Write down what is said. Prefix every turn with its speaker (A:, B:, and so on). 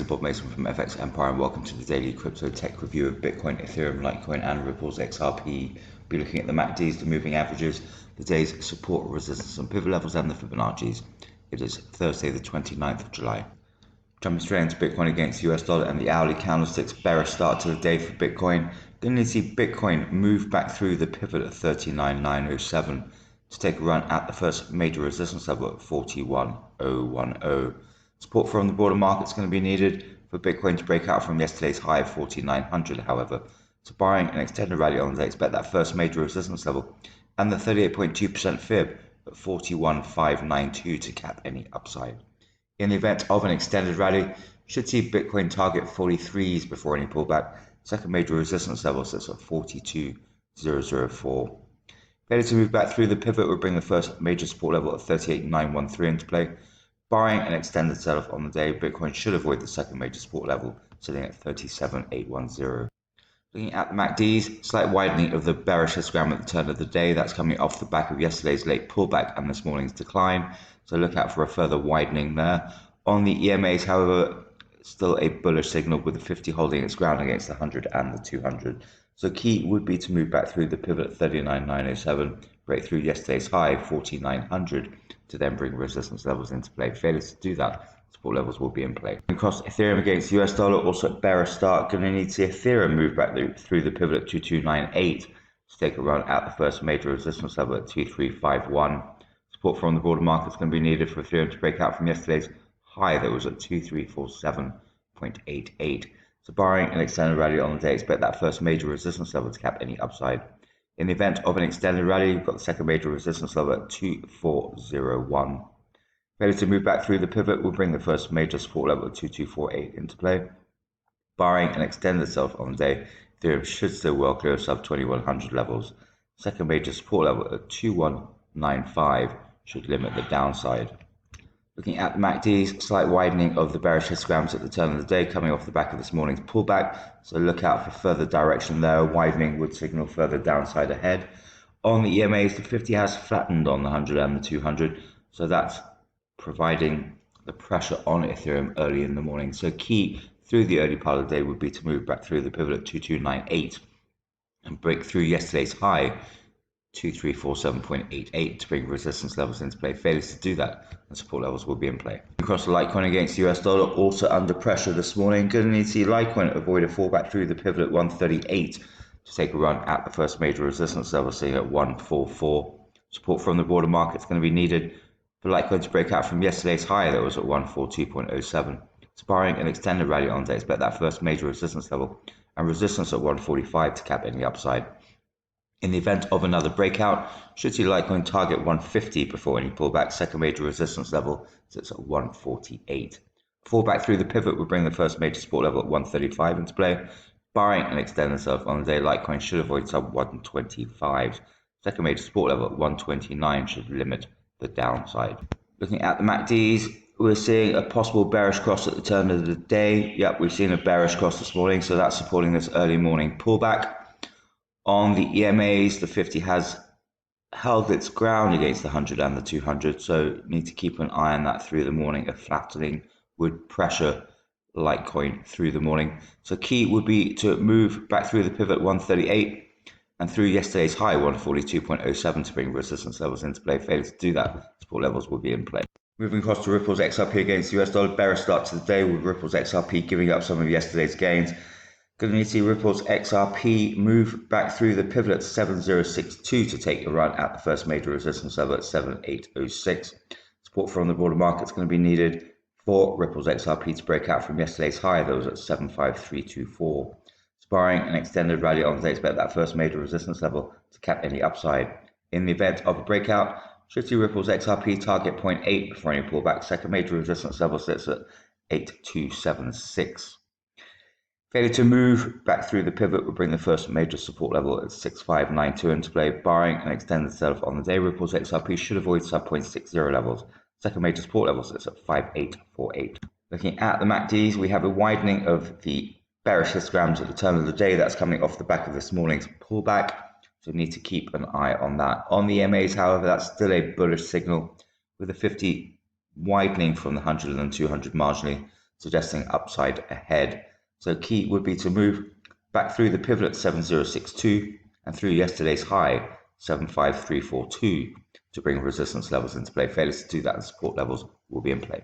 A: Bob Mason from FX Empire, and welcome to the daily crypto tech review of Bitcoin, Ethereum, Litecoin, and Ripple's XRP. We'll be looking at the MACDs, the moving averages, the day's support, resistance, and pivot levels, and the Fibonacci's. It is Thursday, the 29th of July. Jumping straight into Bitcoin against the US dollar and the hourly candlesticks, bearish start to the day for Bitcoin. Going to see Bitcoin move back through the pivot at 39,907 to take a run at the first major resistance level at 41,010. Support from the broader market is going to be needed for Bitcoin to break out from yesterday's high of 4,900, however. So barring an extended rally on the day, expect that first major resistance level and the 38.2% fib at 41,592 to cap any upside. In the event of an extended rally, should see Bitcoin target 43s before any pullback. Second major resistance level sits at 42,004. Failure to move back through the pivot will bring the first major support level at 38,913 into play. Barring an extended sell-off on the day, Bitcoin should avoid the second major support level, sitting at 37,810. Looking at the MACDs, slight widening of the bearish histogram at the turn of the day. That's coming off the back of yesterday's late pullback and this morning's decline. So look out for a further widening there. On the EMAs, however, still a bullish signal with the 50 holding its ground against the 100 and the 200. So key would be to move back through the pivot at 39,907, break through yesterday's high 49,900 to then bring resistance levels into play. Failure to do that, support levels will be in play. Across Ethereum against US dollar, also at bearish start. Going to need to see Ethereum move back through the pivot at 2298 to take a run at the first major resistance level at 2351. Support from the broader market is going to be needed for Ethereum to break out from yesterday's high that was at 2347.88. So barring an extended rally on the day, expect that first major resistance level to cap any upside. In the event of an extended rally, we've got the second major resistance level at 2401. Failure to move back through the pivot will bring the first major support level at 2248 into play. Barring an extended sell-off on the day, Ethereum should still well clear sub 2100 levels. Second major support level at 2195 should limit the downside. Looking at the MACDs, slight widening of the bearish histograms at the turn of the day coming off the back of this morning's pullback. So look out for further direction there. Widening would signal further downside ahead. On the EMAs, the 50 has flattened on the 100 and the 200. So that's providing the pressure on Ethereum early in the morning. So key through the early part of the day would be to move back through the pivot at 2298 and break through yesterday's high 2347.88 to bring resistance levels into play. Failures to do that, and support levels will be in play. Across the Litecoin against the US dollar, also under pressure this morning. Going to need to see Litecoin avoid a fallback through the pivot at 138 to take a run at the first major resistance level, sitting at 144. Support from the broader market is going to be needed for Litecoin to break out from yesterday's high that was at 142.07. Barring an extended rally on the day, expect that first major resistance level and resistance at 145 to cap any upside. In the event of another breakout, should see Litecoin target 150 before any pullback. Second major resistance level sits at 148. Fallback through the pivot will bring the first major support level at 135 into play. Barring an extended sell-off on the day, Litecoin should avoid sub 125. Second major support level at 129 should limit the downside. Looking at the MACDs, we're seeing a possible bearish cross at the turn of the day. Yep, we've seen a bearish cross this morning, so that's supporting this early morning pullback. On the EMAs, the 50 has held its ground against the 100 and the 200, so need to keep an eye on that through the morning. A flattening would pressure Litecoin through the morning. So key would be to move back through the pivot 138 and through yesterday's high 142.07 to bring resistance levels into play. Failure to do that, support levels will be in play. Moving across to Ripple's XRP against the US dollar, bearish start to the day with Ripple's XRP giving up some of yesterday's gains. Going to need to see Ripple's XRP move back through the pivot at 7062 to take a run at the first major resistance level at 7806. Support from the broader market is going to be needed for Ripple's XRP to break out from yesterday's high that was at 75324. Barring an extended rally on the day, expect that first major resistance level to cap any upside. In the event of a breakout, should see Ripple's XRP target 0.8 before any pullback. Second major resistance level sits at 8276. Failure to move back through the pivot will bring the first major support level at 6592 into play. Barring an extended sell-off on the day, Ripple's XRP should avoid sub 0.60 levels. Second major support level sits at 5848. Looking at the MACDs, we have a widening of the bearish histograms at the turn of the day. That's coming off the back of this morning's pullback, so we need to keep an eye on that. On the EMAs, however, that's still a bullish signal with the 50 widening from the 100 and 200 marginally. suggesting upside ahead. So key would be to move back through the pivot 7062 and through yesterday's high 75342 to bring resistance levels into play. Failures to do that and support levels will be in play.